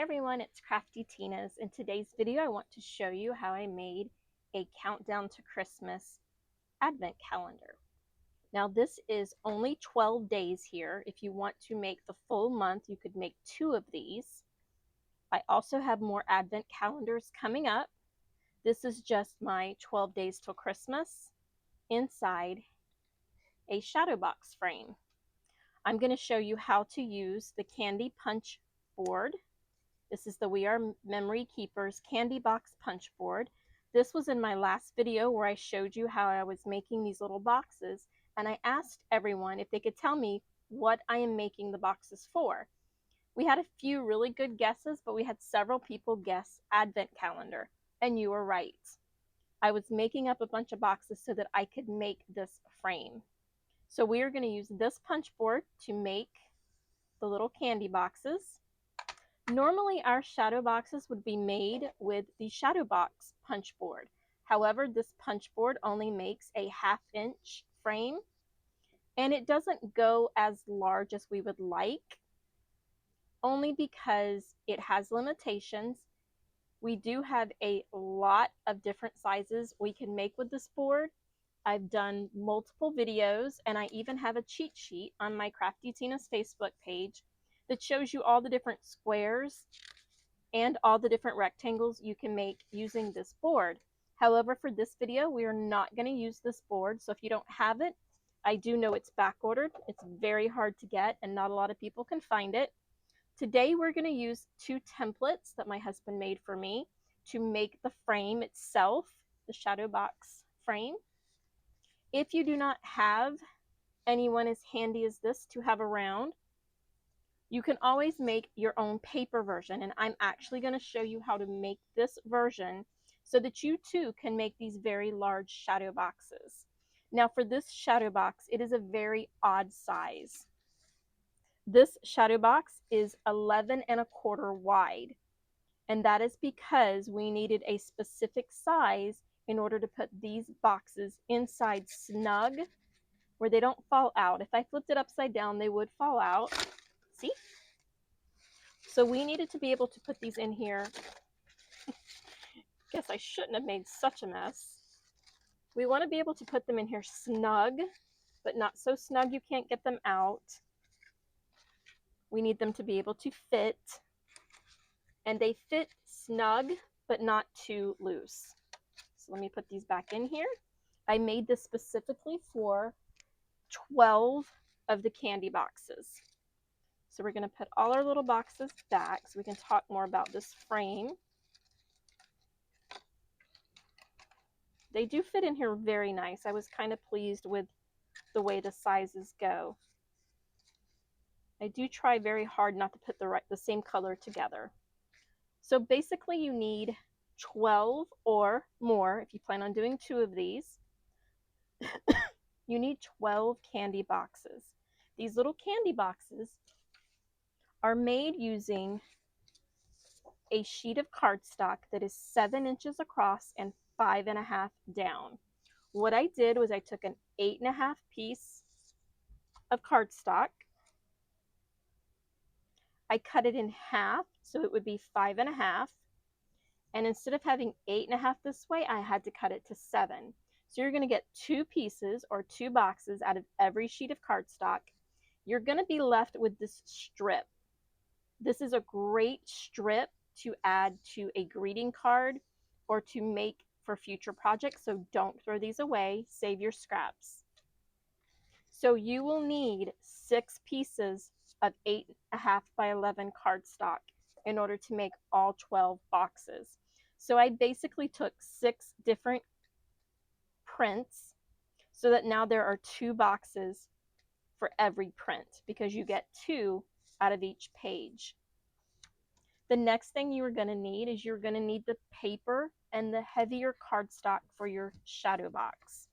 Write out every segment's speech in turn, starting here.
everyone, it's craftytinas. In today's video, I want to show you how I made a countdown to Christmas advent calendar. Now this is only 12 days here. If you want to make the full month, you could make 2 of these. I also have more advent calendars coming up. This is just my 12 days till Christmas inside a shadow box frame. I'm going to show you how to use the candy punch board. This is the We Are Memory Keepers Candy Box Punch Board. This was in my last video where I showed you how I was making these little boxes, and I asked everyone if they could tell me what I am making the boxes for. We had a few really good guesses, but we had several people guess advent calendar, and you were right. I was making up a bunch of boxes so that I could make this frame. So we are going to use this punch board to make the little candy boxes. Normally our shadow boxes would be made with the shadow box punch board. However, this punch board only makes a 1/2 inch frame, and it doesn't go as large as we would like, only because it has limitations. We do have a lot of different sizes we can make with this board. I've done multiple videos, and I even have a cheat sheet on my craftytinas Facebook page that shows you all the different squares and all the different rectangles you can make using this board. However, for this video, we are not going to use this board. So if you don't have it, I do know it's back ordered. It's very hard to get and not a lot of people can find it. Today, we're going to use 2 templates that my husband made for me to make the frame itself, the shadow box frame. If you do not have anyone as handy as this to have around, you can always make your own paper version, and I'm actually going to show you how to make this version so that you too can make these very large shadow boxes. Now for this shadow box, it is a very odd size. This shadow box is 11¼ wide, and that is because we needed a specific size in order to put these boxes inside snug where they don't fall out. If I flipped it upside down, they would fall out. See? So we needed to be able to put these in here. Guess I shouldn't have made such a mess. We want to be able to put them in here snug, but not so snug you can't get them out. We need them to be able to fit, and they fit snug, but not too loose. So let me put these back in here. I made this specifically for 12 of the candy boxes. So we're going to put all our little boxes back so we can talk more about this frame. They do fit in here very nice. I was kind of pleased with the way the sizes go. I do try very hard not to put the same color together. So basically you need 12 or more if you plan on doing 2 of these. You need 12 candy boxes. These little candy boxes are made using a sheet of cardstock that is 7 inches across and 5½ down. What I did was I took an 8½ piece of cardstock. I cut it in half so it would be 5½. And instead of having 8½ this way, I had to cut it to 7. So you're going to get 2 pieces or 2 boxes out of every sheet of cardstock. You're going to be left with this strip. This is a great strip to add to a greeting card or to make for future projects. So don't throw these away. Save your scraps. So you will need 6 pieces of 8½ by 11 cardstock in order to make all 12 boxes. So I basically took 6 different prints so that now there are 2 boxes for every print because you get 2 out of each page. The next thing you are going to need is you're going to need the paper and the heavier cardstock for your shadow box.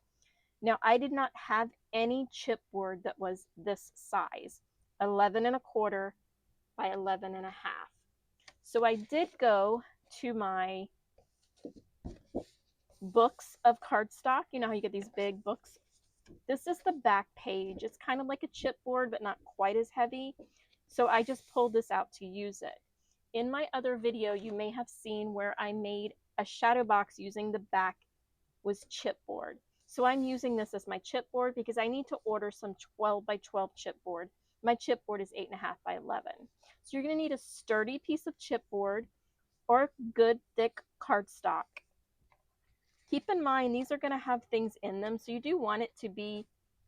Now I did not have any chipboard that was this size, 11¼ by 11½. So I did go to my books of cardstock. You know how you get these big books? This is the back page. It's kind of like a chipboard, but not quite as heavy. So I just pulled this out to use it. in my other video, you may have seen where I made a shadow box using the back was chipboard. So I'm using this as my chipboard because I need to order some 12 by 12 chipboard. My chipboard is 8.5 by 11. So you're going to need a sturdy piece of chipboard or good thick cardstock. Keep in mind these are going to have things in them, so you do want it to be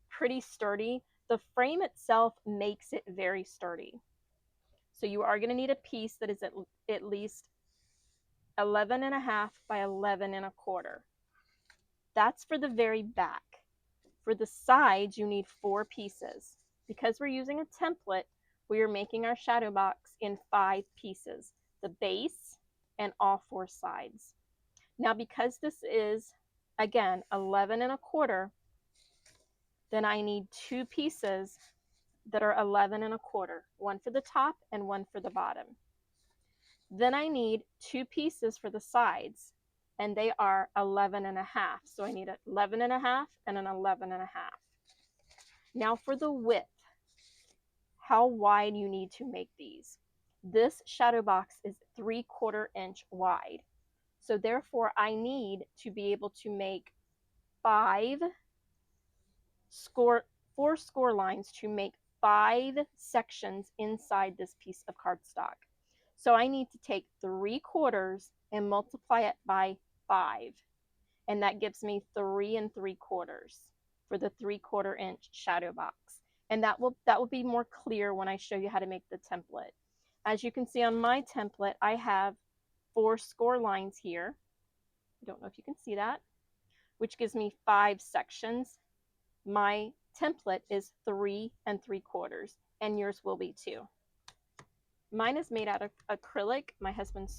pretty sturdy. The frame itself makes it very sturdy. So you are going to need a piece that is at least 11.5 by 11.25. That's for the very back. For the sides, you need 4 pieces. Because we're using a template, we are making our shadow box in 5 pieces, the base and all 4 sides. Now, because this is, again, 11.25, then I need 2 pieces that are 11.25, one for the top and one for the bottom. Then I need 2 pieces for the sides, and they are 11.5. So I need an 11.5 and an 11.5. Now for the width, how wide you need to make these. This shadow box is 3/4 inch wide. So therefore I need to be able to make 4 score lines to make 5 sections inside this piece of cardstock. So I need to take 3/4 and multiply it by 5. And that gives me 3 3/4 for the 3/4 inch shadow box. And that will be more clear when I show you how to make the template. As you can see on my template, I have 4 score lines here. I don't know if you can see that, which gives me 5 sections. My template is 3 3/4, and yours will be too. Mine is made out of acrylic. My husband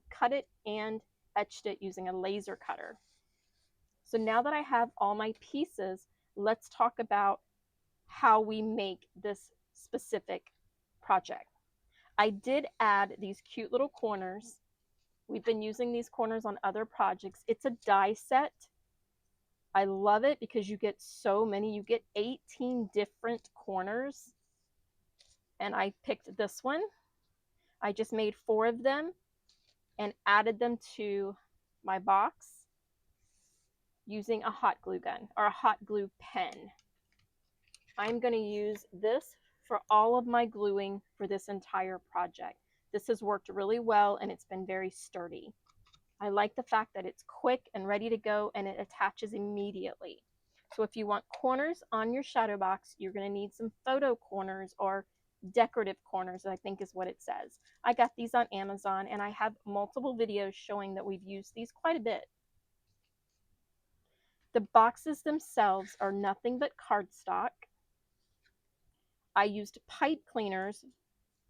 cut it and etched it using a laser cutter. So now that I have all my pieces, let's talk about how we make this specific project. I did add these cute little corners. We've been using these corners on other projects. It's a die set. I love it because you get so many. You get 18 different corners. And I picked this one. I just made 4 of them and added them to my box using a hot glue gun or a hot glue pen. I'm going to use this for all of my gluing for this entire project. This has worked really well and it's been very sturdy. I like the fact that it's quick and ready to go and it attaches immediately. So if you want corners on your shadow box, you're going to need some photo corners or decorative corners, I think is what it says. I got these on Amazon and I have multiple videos showing that we've used these quite a bit. The boxes themselves are nothing but cardstock. I used pipe cleaners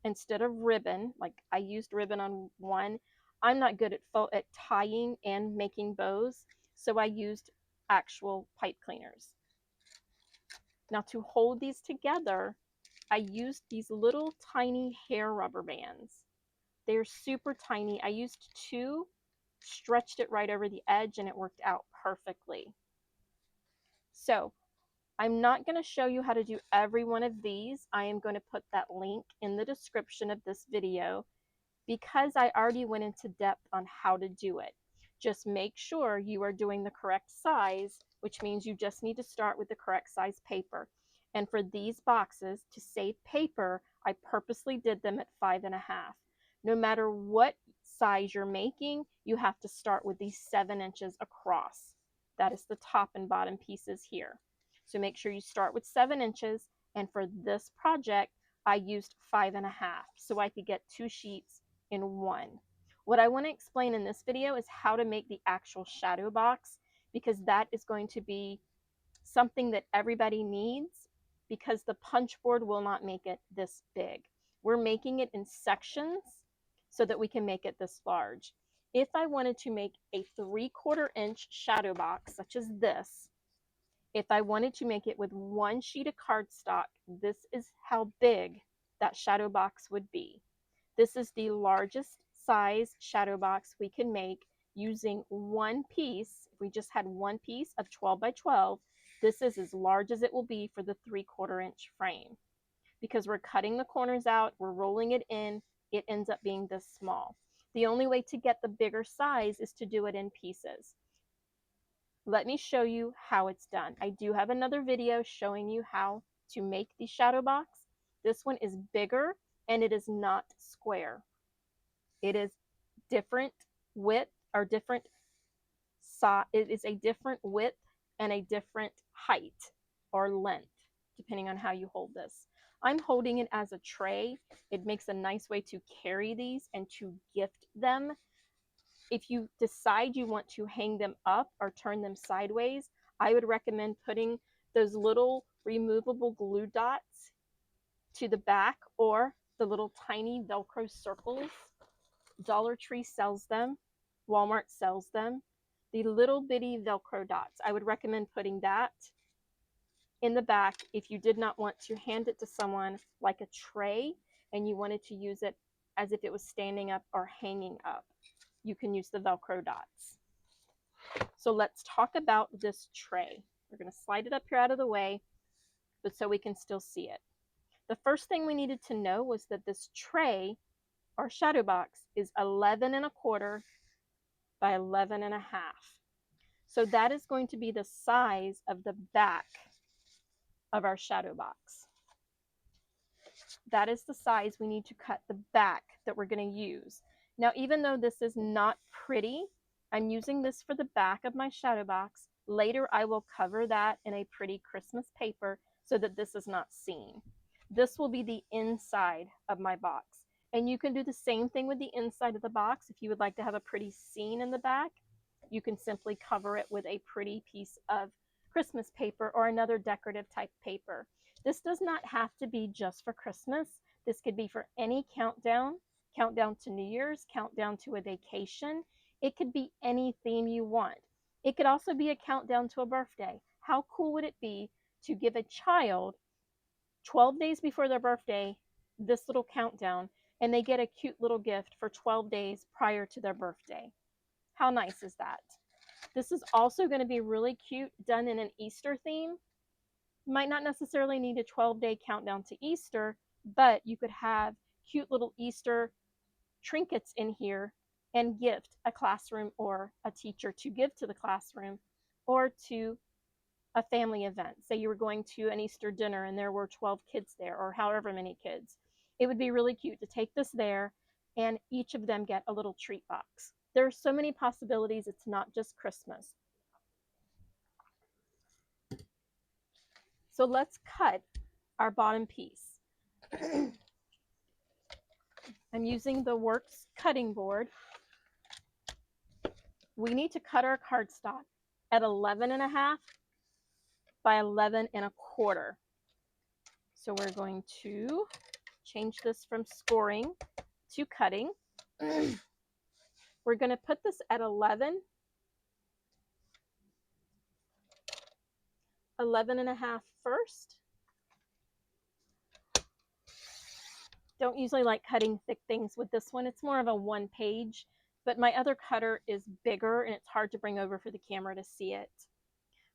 instead of ribbon. Like I used ribbon on one. I'm not good at tying and making bows, so I used actual pipe cleaners. Now to hold these together, I used these little tiny hair rubber bands. They're super tiny. I used 2, stretched it right over the edge, and it worked out perfectly. So I'm not going to show you how to do every one of these. I am going to put that link in the description of this video because I already went into depth on how to do it. Just make sure you are doing the correct size, which means you just need to start with the correct size paper. And for these boxes, to save paper, I purposely did them at 5.5. No matter what size you're making, you have to start with these 7 inches across. That is the top and bottom pieces here. So make sure you start with 7 inches. And for this project, I used 5.5 so I could get 2 sheets in one. What I want to explain in this video is how to make the actual shadow box, because that is going to be something that everybody needs because the punch board will not make it this big. We're making it in sections so that we can make it this large. If I wanted to make a 3/4 inch shadow box such as this, if I wanted to make it with 1 sheet of cardstock, this is how big that shadow box would be. This is the largest size shadow box we can make using 1 piece. If we just had 1 piece of 12 by 12, this is as large as it will be for the 3/4 inch frame. Because we're cutting the corners out, we're rolling it in, it ends up being this small. The only way to get the bigger size is to do it in pieces. Let me show you how it's done. I do have another video showing you how to make the shadow box. This one is bigger and it is not square. It is different width or different size. It is a different width and a different height or length, depending on how you hold this. I'm holding it as a tray. It makes a nice way to carry these and to gift them. If you decide you want to hang them up or turn them sideways, I would recommend putting those little removable glue dots to the back or the little tiny Velcro circles. Dollar Tree sells them. Walmart sells them. The little bitty Velcro dots. I would recommend putting that in the back if you did not want to hand it to someone like a tray and you wanted to use it as if it was standing up or hanging up. You can use the Velcro dots. So let's talk about this tray. We're going to slide it up here out of the way, but so we can still see it. The first thing we needed to know was that this tray, our shadow box, is 11 1/4 by 11 1/2. So that is going to be the size of the back of our shadow box. That is the size we need to cut the back that we're going to use. Now, even though this is not pretty, I'm using this for the back of my shadow box. Later, I will cover that in a pretty Christmas paper so that this is not seen. This will be the inside of my box. And you can do the same thing with the inside of the box. If you would like to have a pretty scene in the back, you can simply cover it with a pretty piece of Christmas paper or another decorative type paper. This does not have to be just for Christmas. This could be for any countdown to New Year's, countdown to a vacation. It could be any theme you want. It could also be a countdown to a birthday. How cool would it be to give a child 12 days before their birthday this little countdown and they get a cute little gift for 12 days prior to their birthday? How nice is that? This is also going to be really cute done in an Easter theme. You might not necessarily need a 12-day countdown to Easter, but you could have cute little Easter trinkets in here and gift a classroom or a teacher to give to the classroom or to a family event. Say you were going to an Easter dinner and there were 12 kids there or however many kids. It would be really cute to take this there and each of them get a little treat box. There are so many possibilities. It's not just Christmas. So let's cut our bottom piece. I'm using the Works cutting board. We need to cut our cardstock at 11 1/2 by 11 1/4. So we're going to change this from scoring to cutting. We're going to put this at 11 1/2 first. Don't usually like cutting thick things with this one. It's more of a one page, but my other cutter is bigger and it's hard to bring over for the camera to see it.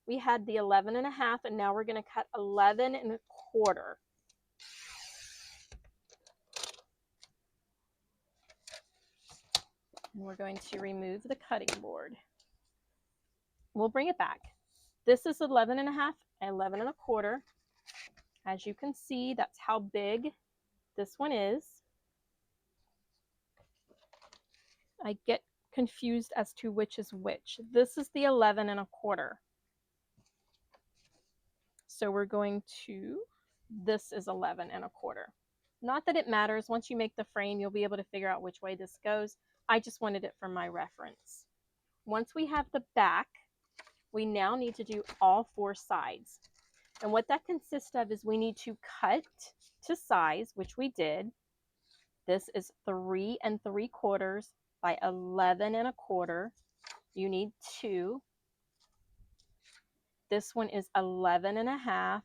We had the 11 1/2 and now we're going to cut 11 1/4. And we're going to remove the cutting board. We'll bring it back. This is 11 1/2 and 11 1/4. As you can see, that's how big this one is. I get confused as to which is which. This is the 11 1/4. So we're going to, this is 11 1/4. Not that it matters. Once you make the frame, you'll be able to figure out which way this goes. I just wanted it for my reference. Once we have the back, we now need to do all 4 sides. And what that consists of is we need to cut to size, which we did. This is 3 3/4 by 11 1/4. You need 2. This one is 11 1/2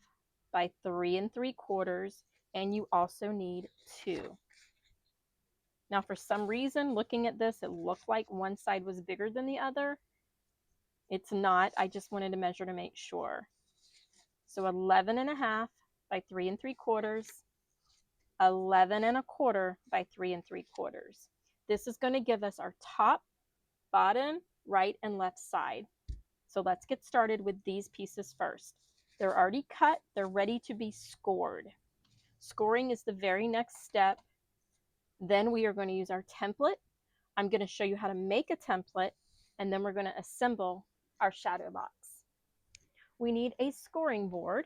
by 3 3/4, and you also need 2. Now, for some reason, looking at this, it looked like one side was bigger than the other. It's not. I just wanted to measure to make sure. So 11 1/2 by 3 3/4, 11 1/4 by 3 3/4. This is going to give us our top, bottom, right, and left side. So let's get started with these pieces first. They're already cut. They're ready to be scored. Scoring is the very next step. Then we are going to use our template. I'm going to show you how to make a template, and then we're going to assemble our shadow box. We need a scoring board.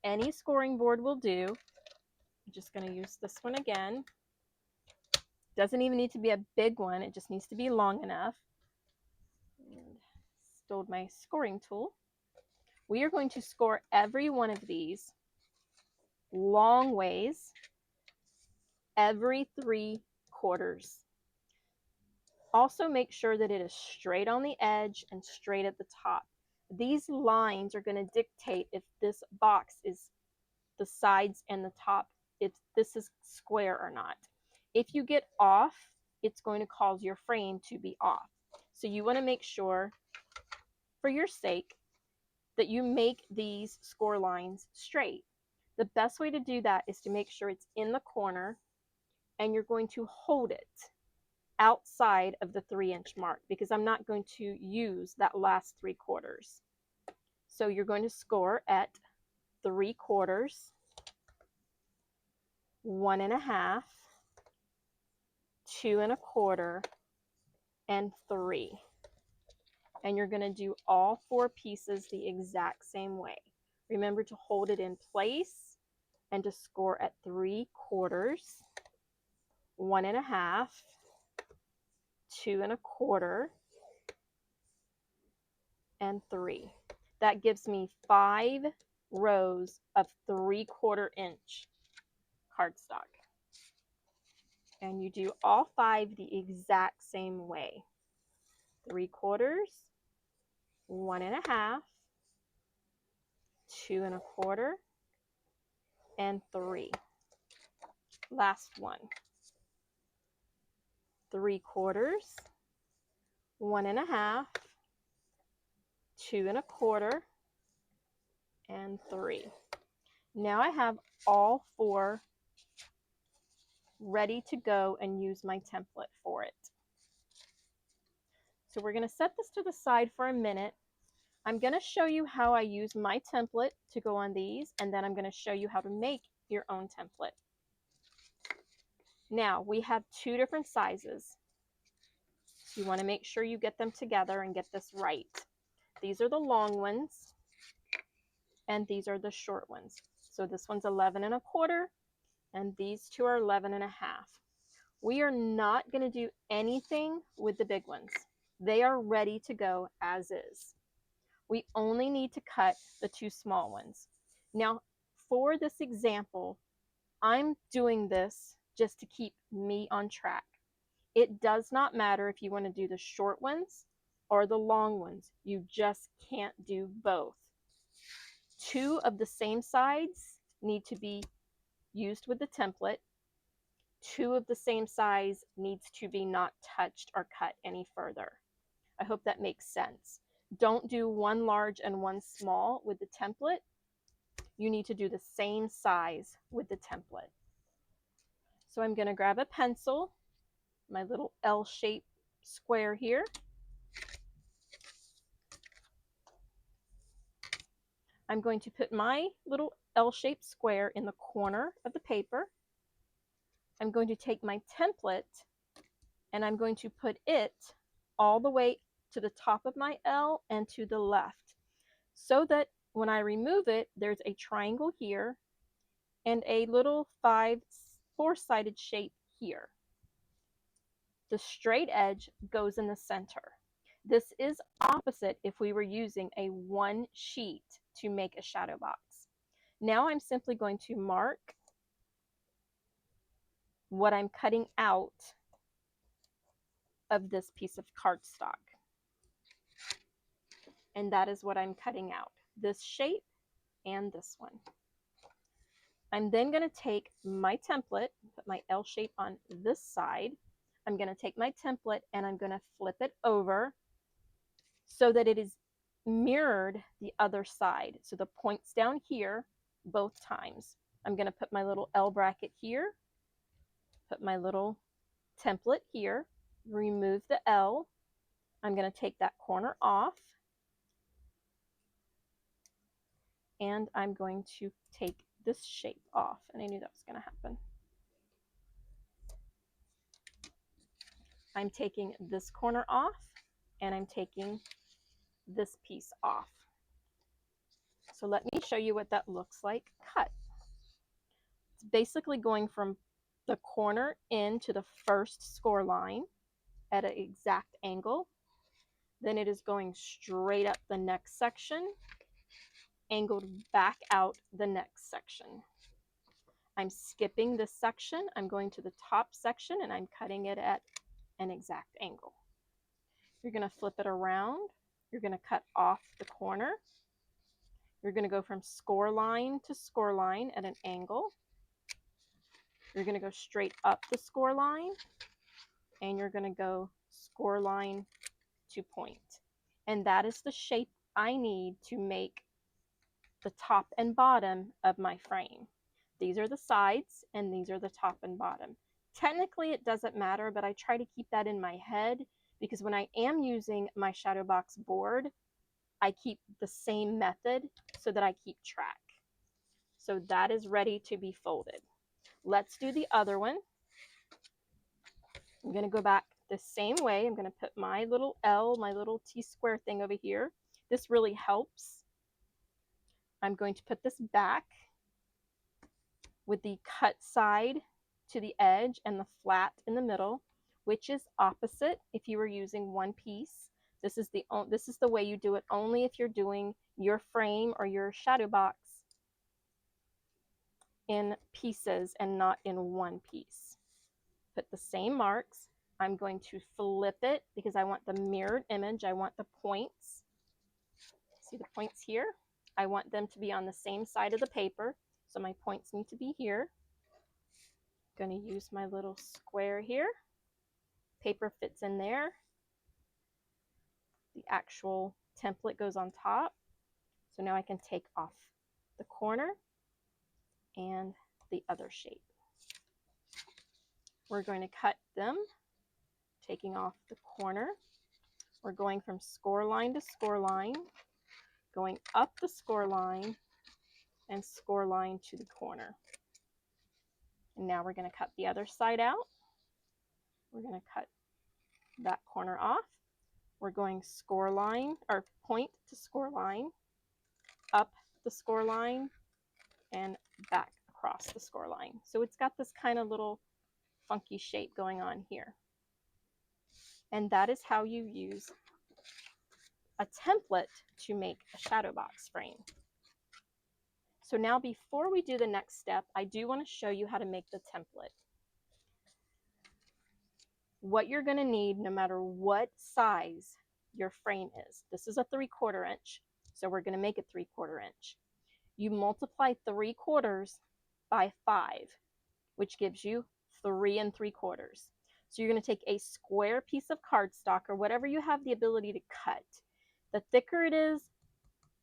Any scoring board will do. I'm just going to use this one again. Doesn't even need to be a big one. It just needs to be long enough. And stowed my scoring tool. We are going to score every one of these long ways every 3/4. Also make sure that it is straight on the edge and straight at the top. These lines are going to dictate if this box is the sides and the top, if this is square or not. If you get off, it's going to cause your frame to be off. So you want to make sure, for your sake, that you make these score lines straight. The best way to do that is to make sure it's in the corner, and you're going to hold it outside of the 3-inch mark, because I'm not going to use that last 3/4. So you're going to score at 3/4, 1 1/2, 2 1/4, and 3. And you're going to do all 4 pieces the exact same way. Remember to hold it in place and to score at 3/4, 1 1/2, 2 1/4, and 3. That gives me 5 rows of 3/4 inch cardstock. And you do all 5 the exact same way. 3/4, 1 1/2, 2 1/4, and 3. Last one. 3/4, 1 1/2, 2 1/4, and 3. Now I have all 4 ready to go and use my template for it. So we're going to set this to the side for a minute. I'm going to show you how I use my template to go on these, and then I'm going to show you how to make your own template. Now we have 2 different sizes. You want to make sure you get them together and get this right. These are the long ones, and these are the short ones. So this one's 11 1/4, and these 2 are 11 1/2. We are not going to do anything with the big ones. They are ready to go as is. We only need to cut the 2 small ones. Now, for this example, I'm doing this just to keep me on track. It does not matter if you want to do the short ones or the long ones. You just can't do both. 2 of the same sides need to be used with the template. 2 of the same size needs to be not touched or cut any further. I hope that makes sense. Don't do one large and one small with the template. You need to do the same size with the template. So I'm going to grab a pencil, my little L-shaped square here. I'm going to put my little L-shaped square in the corner of the paper. I'm going to take my template and I'm going to put it all the way to the top of my L and to the left, so that when I remove it, there's a triangle here and a little 4-sided shape here. The straight edge goes in the center. This is opposite if we were using a 1 sheet to make a shadow box. Now I'm simply going to mark what I'm cutting out of this piece of cardstock. And that is what I'm cutting out, this shape and this one. I'm then going to take my template, put my L shape on this side. I'm going to take my template and I'm going to flip it over so that it is mirrored the other side. So the point's down here both times. I'm going to put my little L bracket here, put my little template here, remove the L. I'm going to take that corner off, and I'm going to take this shape off, and I knew that was going to happen. I'm taking this corner off, and I'm taking this piece off. So let me show you what that looks like cut. It's basically going from the corner in to the first score line at an exact angle. Then it is going straight up the next section, angled back out the next section. I'm skipping this section. I'm going to the top section and I'm cutting it at an exact angle. You're going to flip it around. You're going to cut off the corner. You're going to go from score line to score line at an angle. You're going to go straight up the score line, and you're going to go score line to point. And that is the shape I need to make the top and bottom of my frame. These are the sides, and these are the top and bottom. Technically, it doesn't matter, but I try to keep that in my head because when I am using my shadow box board, I keep the same method so that I keep track. So that is ready to be folded. Let's do the other one. I'm going to go back the same way. I'm going to put my little L, my little T-square thing over here. This really helps. I'm going to put this back with the cut side to the edge and the flat in the middle, which is opposite if you were using one piece. This is the way you do it only if you're doing your frame or your shadow box in pieces and not in one piece. Put the same marks. I'm going to flip it because I want the mirrored image. I want the points. See the points here? I want them to be on the same side of the paper. So my points need to be here. I'm going to use my little square here. Paper fits in there. The actual template goes on top. So now I can take off the corner and the other shape. We're going to cut them, taking off the corner. We're going from score line to score line, going up the score line and score line to the corner. And now we're going to cut the other side out. We're going to cut that corner off. We're going score line or point to score line, up the score line, and back across the score line. So it's got this kind of little funky shape going on here. And that is how you use a template to make a shadow box frame. So now before we do the next step, I do want to show you how to make the template. What you're going to need no matter what size your frame is. This is a 3/4 inch, so we're going to make it 3/4 inch. You multiply 3/4 by 5, which gives you 3 3/4. So you're going to take a square piece of cardstock or whatever you have the ability to cut. The thicker it is,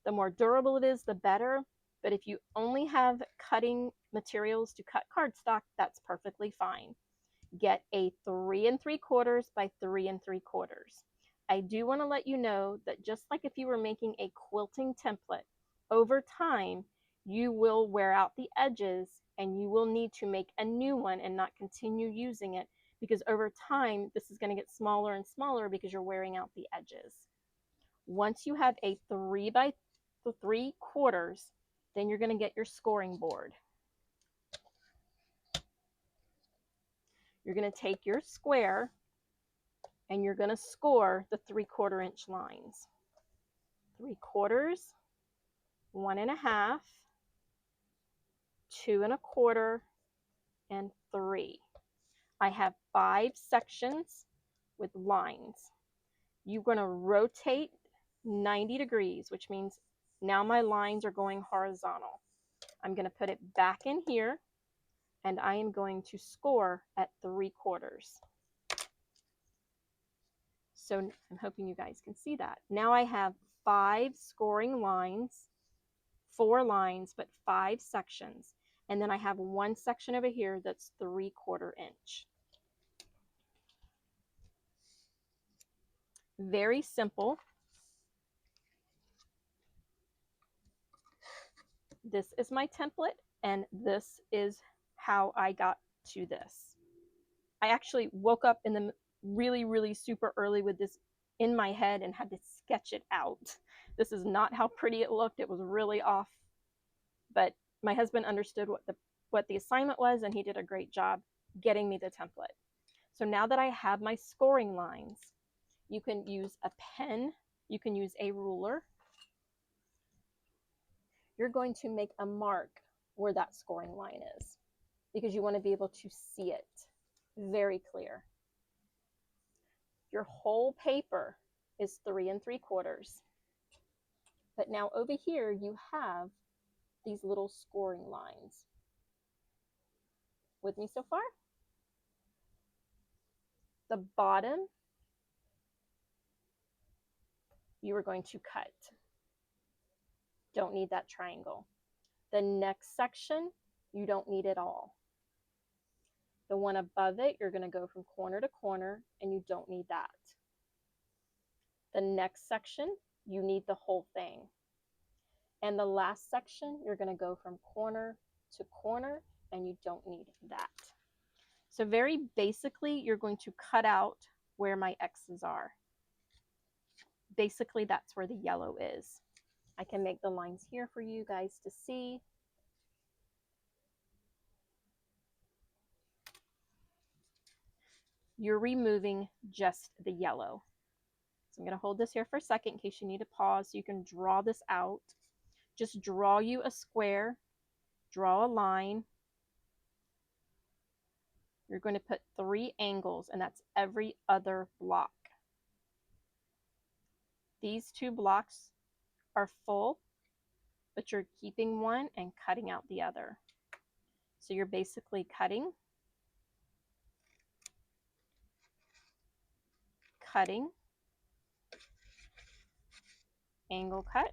the more durable it is, the better. But if you only have cutting materials to cut cardstock, that's perfectly fine. Get a 3 3/4 by 3 3/4. I do want to let you know that just like if you were making a quilting template, over time you will wear out the edges and you will need to make a new one and not continue using it because over time this is going to get smaller and smaller because you're wearing out the edges. Once you have a 3 by 3/4, then you're going to get your scoring board. You're going to take your square and you're going to score the 3/4 inch lines. 3/4, 1 1/2, 2 1/4, and 3. I have 5 sections with lines. You're going to rotate 90 degrees, which means now my lines are going horizontal. I'm going to put it back in here and I am going to score at 3/4. So I'm hoping you guys can see that. Now I have 5 scoring lines, 4 lines, but 5 sections. And then I have one section over here that's 3/4 inch. Very simple. This is my template, and this is how I got to this. I actually woke up in the really super early with this in my head and had to sketch it out. This is not how pretty it looked. It was really off, but my husband understood what the assignment was, and he did a great job getting me the template. So now that I have my scoring lines, you can use a pen, you can use a ruler. You're going to make a mark where that scoring line is because you want to be able to see it very clear. Your whole paper is 3 3/4. But now over here you have these little scoring lines. With me so far? The bottom you are going to cut. Don't need that triangle. The next section, you don't need it all. The one above it, you're going to go from corner to corner, and you don't need that. The next section, you need the whole thing. And the last section, you're going to go from corner to corner, and you don't need that. So very basically, you're going to cut out where my X's are. Basically, that's where the yellow is. I can make the lines here for you guys to see. You're removing just the yellow. So I'm going to hold this here for a second in case you need to pause. So you can draw this out. Just draw you a square, draw a line. You're going to put 3 angles, and that's every other block. These 2 blocks are full, but you're keeping one and cutting out the other. So you're basically cutting, angle cut,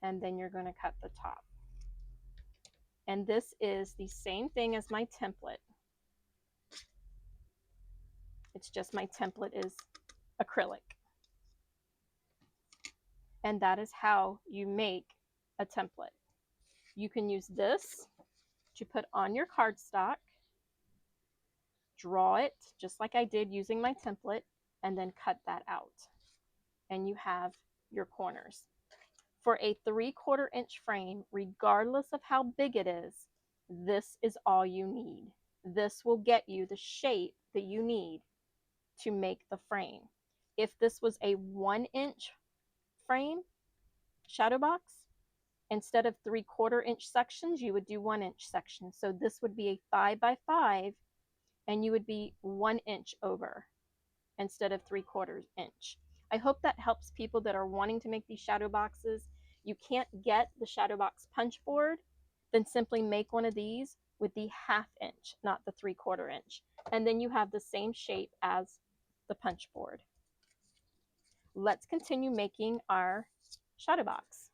and then you're going to cut the top. And this is the same thing as my template. It's just my template is acrylic. And that is how you make a template. You can use this to put on your cardstock, draw it just like I did using my template, and then cut that out. And you have your corners. For a 3/4 inch frame, regardless of how big it is, this is all you need. This will get you the shape that you need to make the frame. If this was a 1 inch frame, shadow box, instead of 3/4 inch sections, you would do 1 inch sections. So this would be a 5 by 5, and you would be 1 inch over instead of 3/4 inch. I hope that helps people that are wanting to make these shadow boxes. You can't get the shadow box punch board, then simply make one of these with the 1/2 inch, not the 3/4 inch. And then you have the same shape as the punch board. Let's continue making our shadow box.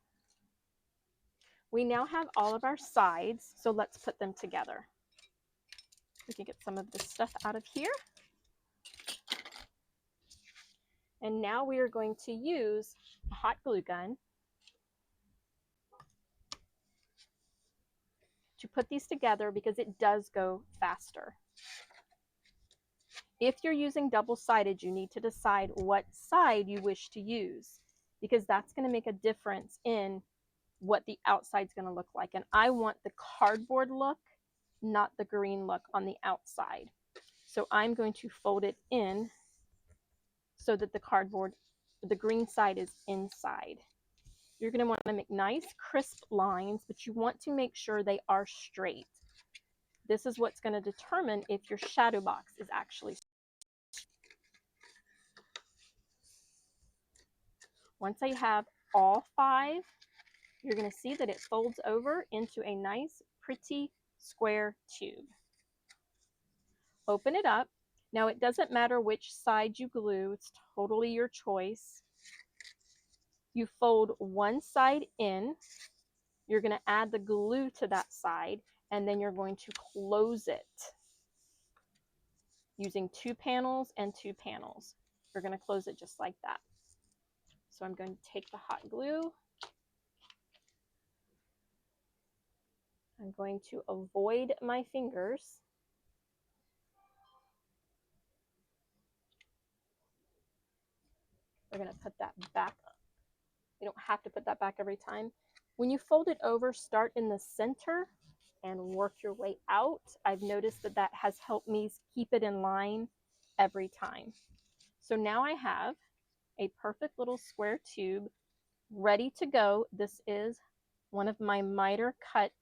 We now have all of our sides, so let's put them together. We can get some of this stuff out of here. And now we are going to use a hot glue gun to put these together because it does go faster. If you're using double-sided, you need to decide what side you wish to use because that's going to make a difference in what the outside's going to look like. And I want the cardboard look, not the green look on the outside. So I'm going to fold it in so that the green side is inside. You're going to want to make nice crisp lines, but you want to make sure they are straight. This is what's going to determine if your shadow box is actually straight. Once I have all 5, you're going to see that it folds over into a nice, pretty square tube. Open it up. Now, it doesn't matter which side you glue. It's totally your choice. You fold one side in. You're going to add the glue to that side, and then you're going to close it using 2 panels and 2 panels. You're going to close it just like that. So I'm going to take the hot glue. I'm going to avoid my fingers. We're going to put that back. You don't have to put that back every time. When you fold it over, start in the center and work your way out. I've noticed that that has helped me keep it in line every time. So now I have a perfect little square tube ready to go. This is one of my miter cut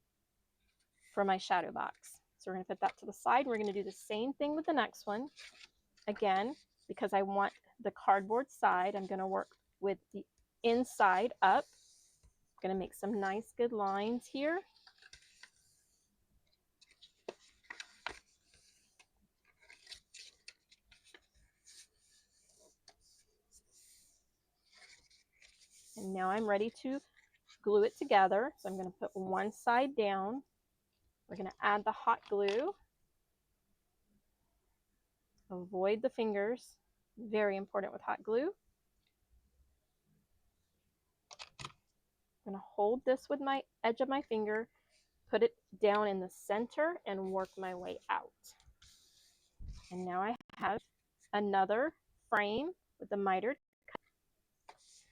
for my shadow box. So we're going to put that to the side. We're going to do the same thing with the next one. Again, because I want the cardboard side, I'm going to work with the inside up. I'm going to make some nice good lines here. And now I'm ready to glue it together. So I'm going to put one side down. We're going to add the hot glue. Avoid the fingers. Very important with hot glue. I'm going to hold this with my edge of my finger, put it down in the center, and work my way out. And now I have another frame with the mitered cut.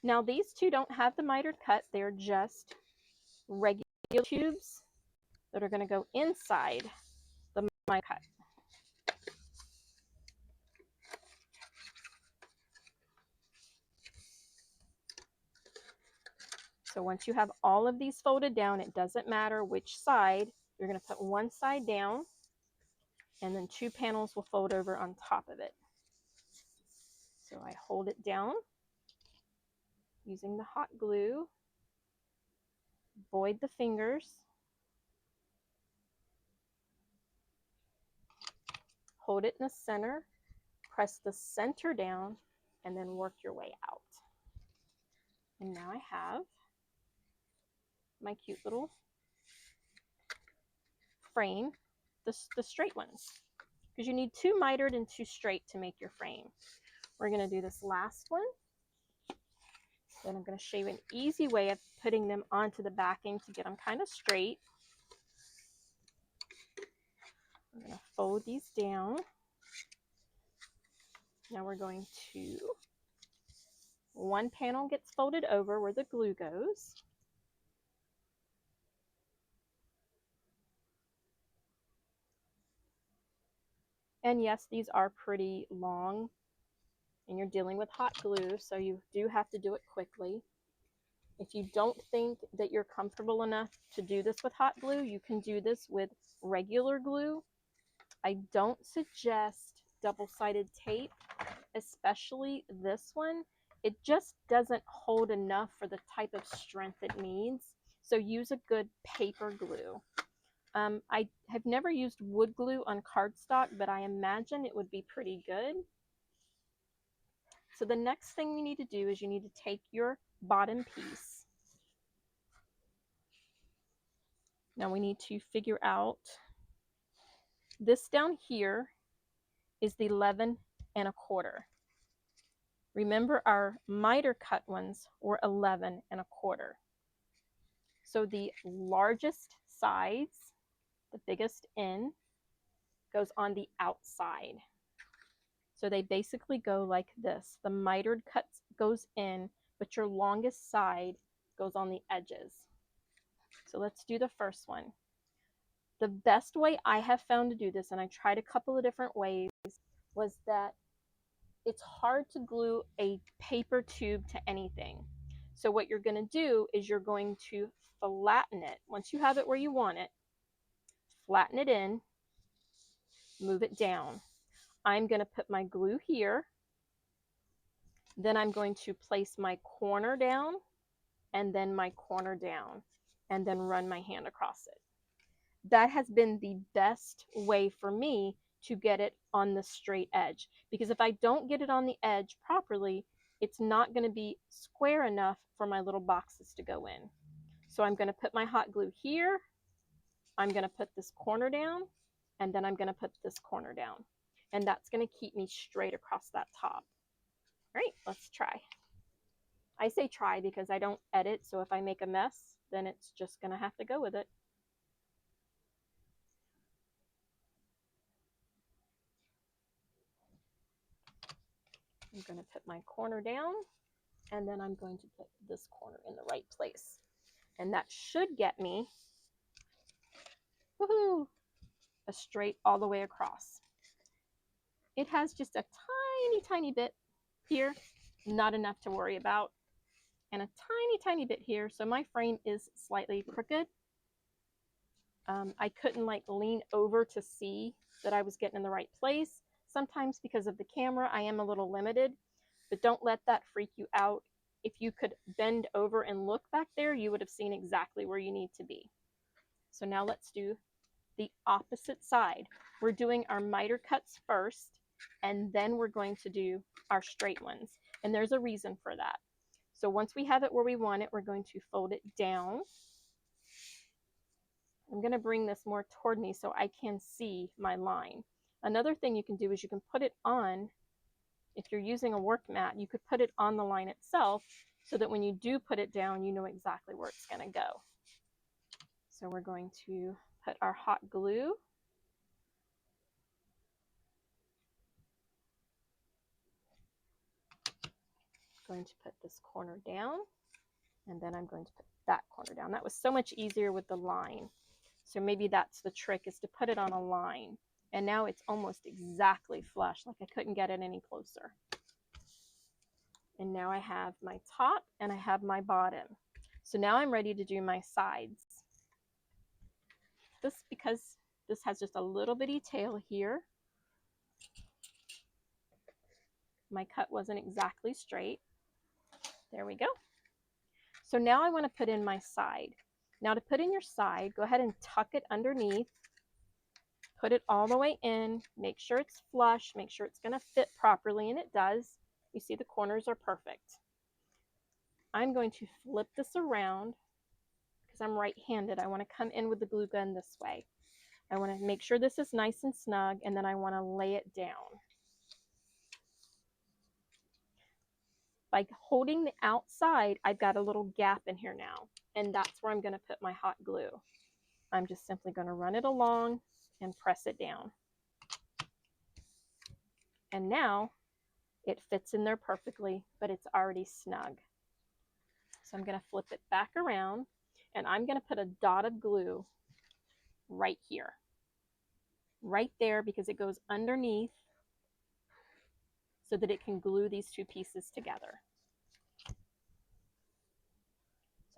Now these two don't have the mitered cut. They're just regular tubes that are going to go inside the mitered cut. So once you have all of these folded down, it doesn't matter which side. You're going to put one side down, and then 2 panels will fold over on top of it. So I hold it down using the hot glue. Avoid the fingers. Hold it in the center. Press the center down, and then work your way out. And now I have my cute little frame, the straight ones, because you need 2 mitered and 2 straight to make your frame. We're going to do this last one. Then I'm going to show you an easy way of putting them onto the backing to get them kind of straight. I'm going to fold these down. Now we're going to, one panel gets folded over where the glue goes. And yes, these are pretty long, and you're dealing with hot glue, so you do have to do it quickly. If you don't think that you're comfortable enough to do this with hot glue, you can do this with regular glue. I don't suggest double-sided tape, especially this one. It just doesn't hold enough for the type of strength it needs. So use a good paper glue. I have never used wood glue on cardstock, but I imagine it would be pretty good. So the next thing you need to do is you need to take your bottom piece. Now we need to figure out, this down here is the 11 1/4. Remember, our miter cut ones were 11 1/4. So the largest sides, the biggest end, goes on the outside. So they basically go like this. The mitered cut goes in, but your longest side goes on the edges. So let's do the first one. The best way I have found to do this, and I tried a couple of different ways, was that it's hard to glue a paper tube to anything. So what you're going to do is you're going to flatten it. Once you have it where you want it, flatten it in, move it down. I'm going to put my glue here. Then I'm going to place my corner down, and then my corner down, and then run my hand across it. That has been the best way for me to get it on the straight edge, because if I don't get it on the edge properly, it's not going to be square enough for my little boxes to go in. So I'm going to put my hot glue here. I'm going to put this corner down, and then I'm going to put this corner down. And that's going to keep me straight across that top. All right, let's try. I say try because I don't edit, so if I make a mess, then it's just going to have to go with it. I'm going to put my corner down, and then I'm going to put this corner in the right place. And that should get me, woohoo, a straight all the way across. It has just a tiny, tiny bit here, not enough to worry about, and a tiny, tiny bit here. So my frame is slightly crooked. I couldn't like lean over to see that I was getting in the right place. Sometimes because of the camera, I am a little limited, but don't let that freak you out. If you could bend over and look back there, you would have seen exactly where you need to be. So now let's do the opposite side. We're doing our miter cuts first, and then we're going to do our straight ones. And there's a reason for that. So once we have it where we want it, we're going to fold it down. I'm going to bring this more toward me so I can see my line. Another thing you can do is you can put it on, if you're using a work mat, you could put it on the line itself so that when you do put it down, you know exactly where it's going to go. So we're going to put our hot glue. Going to put this corner down, and then I'm going to put that corner down. That was so much easier with the line. So maybe that's the trick, is to put it on a line. And now it's almost exactly flush, like I couldn't get it any closer. And now I have my top and I have my bottom. So now I'm ready to do my sides. Because this has just a little bitty tail here. My cut wasn't exactly straight. There we go. So now I want to put in my side. Now to put in your side, go ahead and tuck it underneath. Put it all the way in. Make sure it's flush. Make sure it's going to fit properly, and it does. You see the corners are perfect. I'm going to flip this around because I'm right-handed. I want to come in with the glue gun this way. I want to make sure this is nice and snug, and then I want to lay it down. By holding the outside, I've got a little gap in here now, and that's where I'm going to put my hot glue. I'm just simply going to run it along and press it down. And now it fits in there perfectly, but it's already snug. So I'm going to flip it back around, and I'm going to put a dot of glue right here. Right there, because it goes underneath so that it can glue these two pieces together. So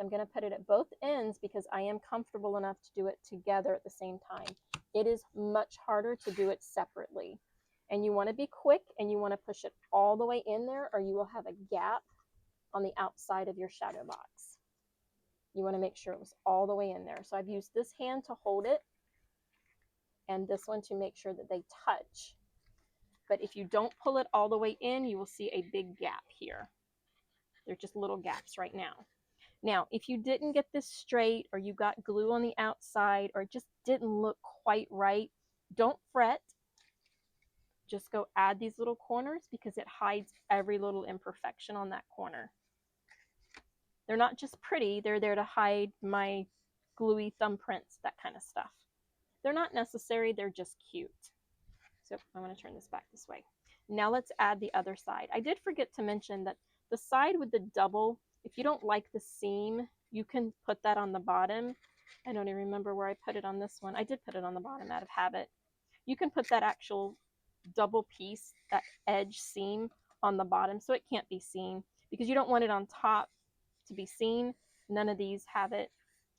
I'm going to put it at both ends because I am comfortable enough to do it together at the same time. It is much harder to do it separately. And you want to be quick, and you want to push it all the way in there, or you will have a gap on the outside of your shadow box. You want to make sure it was all the way in there. So I've used this hand to hold it and this one to make sure that they touch. But if you don't pull it all the way in, you will see a big gap here. They're just little gaps right now. Now, if you didn't get this straight, or you got glue on the outside, or it just didn't look quite right, don't fret. Just go add these little corners because it hides every little imperfection on that corner. They're not just pretty, they're there to hide my gluey thumbprints, that kind of stuff. They're not necessary, they're just cute. So I'm going to turn this back this way. Now let's add the other side. I did forget to mention that the side with the double, if you don't like the seam, you can put that on the bottom. I don't even remember where I put it on this one. I did put it on the bottom out of habit. You can put that actual double piece, that edge seam, on the bottom so it can't be seen, because you don't want it on top to be seen. None of these have it.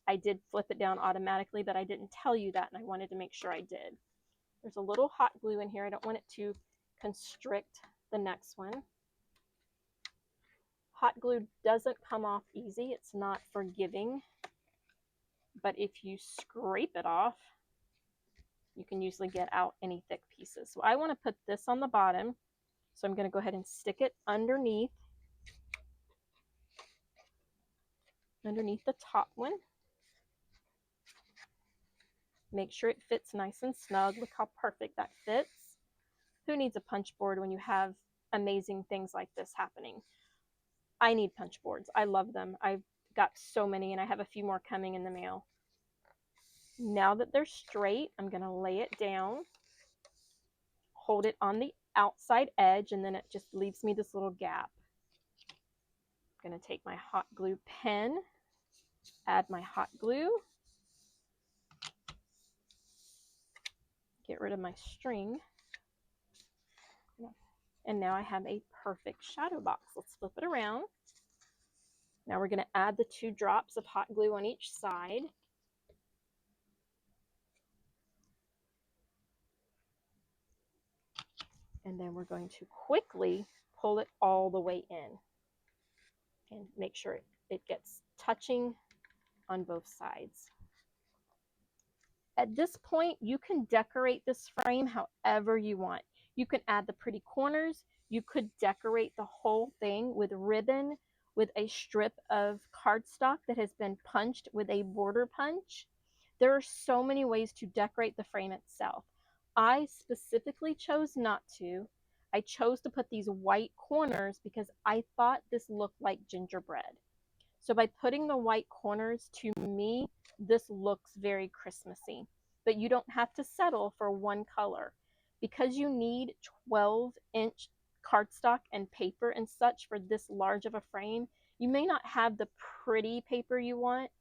I did flip it down automatically, but I didn't tell you that, and I wanted to make sure I did. There's a little hot glue in here. I don't want it to constrict the next one. Hot glue doesn't come off easy. It's not forgiving, but if you scrape it off, you can usually get out any thick pieces. So I want to put this on the bottom, so I'm going to go ahead and stick it underneath. underneath the top one. Make sure it fits nice and snug. Look how perfect that fits. Who needs a punch board when you have amazing things like this happening? I need punch boards. I love them. I've got so many and I have a few more coming in the mail. Now that they're straight, I'm going to lay it down, hold it on the outside edge, and then it just leaves me this little gap. I'm going to take my hot glue pen, add my hot glue, get rid of my string, and now I have a perfect shadow box. Let's flip it around. Now we're going to add the 2 drops of hot glue on each side. And then we're going to quickly pull it all the way in and make sure it gets touching on both sides. At this point, you can decorate this frame however you want. You can add the pretty corners. You could decorate the whole thing with ribbon, with a strip of cardstock that has been punched with a border punch. There are so many ways to decorate the frame itself. I specifically chose not to. I chose to put these white corners because I thought this looked like gingerbread. So by putting the white corners, to me, this looks very Christmassy. But you don't have to settle for one color. Because you need 12-inch cardstock and paper and such for this large of a frame, you may not have the pretty paper you want.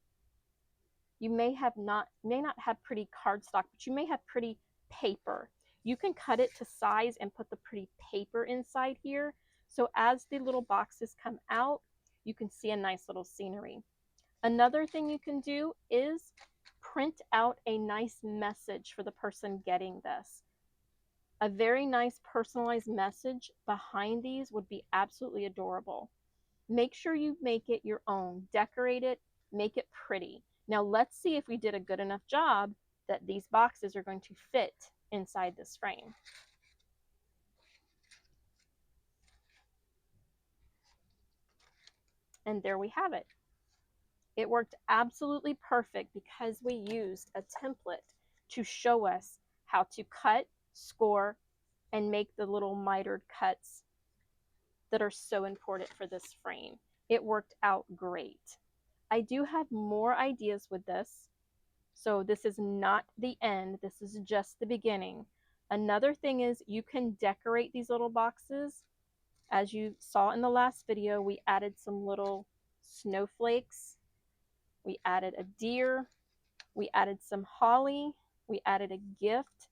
You may not have pretty cardstock, but you may have pretty paper. You can cut it to size and put the pretty paper inside here. So as the little boxes come out, you can see a nice little scenery. Another thing you can do is print out a nice message for the person getting this. A very nice personalized message behind these would be absolutely adorable. Make sure you make it your own. Decorate it, make it pretty. Now let's see if we did a good enough job that these boxes are going to fit inside this frame. And there we have it. It worked absolutely perfect because we used a template to show us how to cut, score, and make the little mitered cuts that are so important for this frame. It worked out great. I do have more ideas with this. So this is not the end. This is just the beginning. Another thing is you can decorate these little boxes. As you saw in the last video, we added some little snowflakes. We added a deer. We added some holly. We added a gift.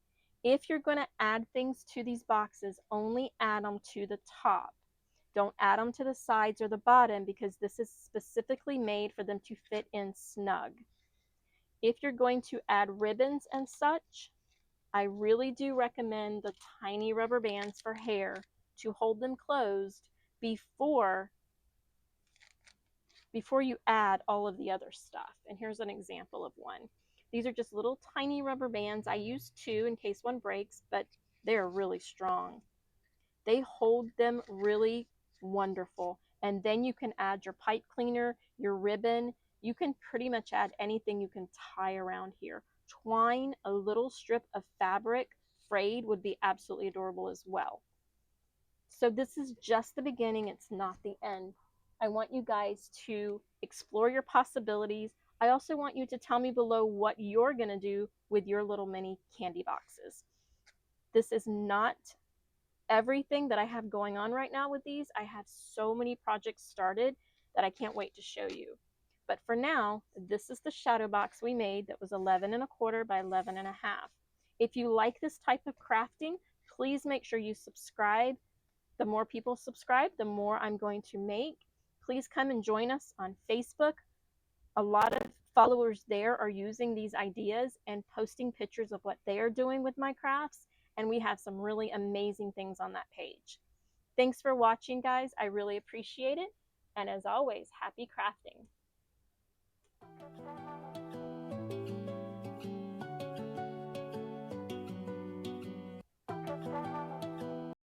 If you're going to add things to these boxes, only add them to the top. Don't add them to the sides or the bottom because this is specifically made for them to fit in snug. If you're going to add ribbons and such, I really do recommend the tiny rubber bands for hair to hold them closed before you add all of the other stuff. And here's an example of one. These are just little tiny rubber bands. I use 2 in case one breaks, but they're really strong. They hold them really wonderful. And then you can add your pipe cleaner, your ribbon. You can pretty much add anything you can tie around here. Twine, a little strip of fabric, frayed, would be absolutely adorable as well. So this is just the beginning. It's not the end. I want you guys to explore your possibilities. I also want you to tell me below what you're going to do with your little mini candy boxes. This is not everything that I have going on right now with these. I have so many projects started that I can't wait to show you. But for now, this is the shadow box we made that was 11¼ by 11½. If you like this type of crafting, please make sure you subscribe. The more people subscribe, the more I'm going to make. Please come and join us on Facebook. A lot of followers there are using these ideas and posting pictures of what they are doing with my crafts, and we have some really amazing things on that page. Thanks for watching, guys. I really appreciate it. And as always, happy crafting.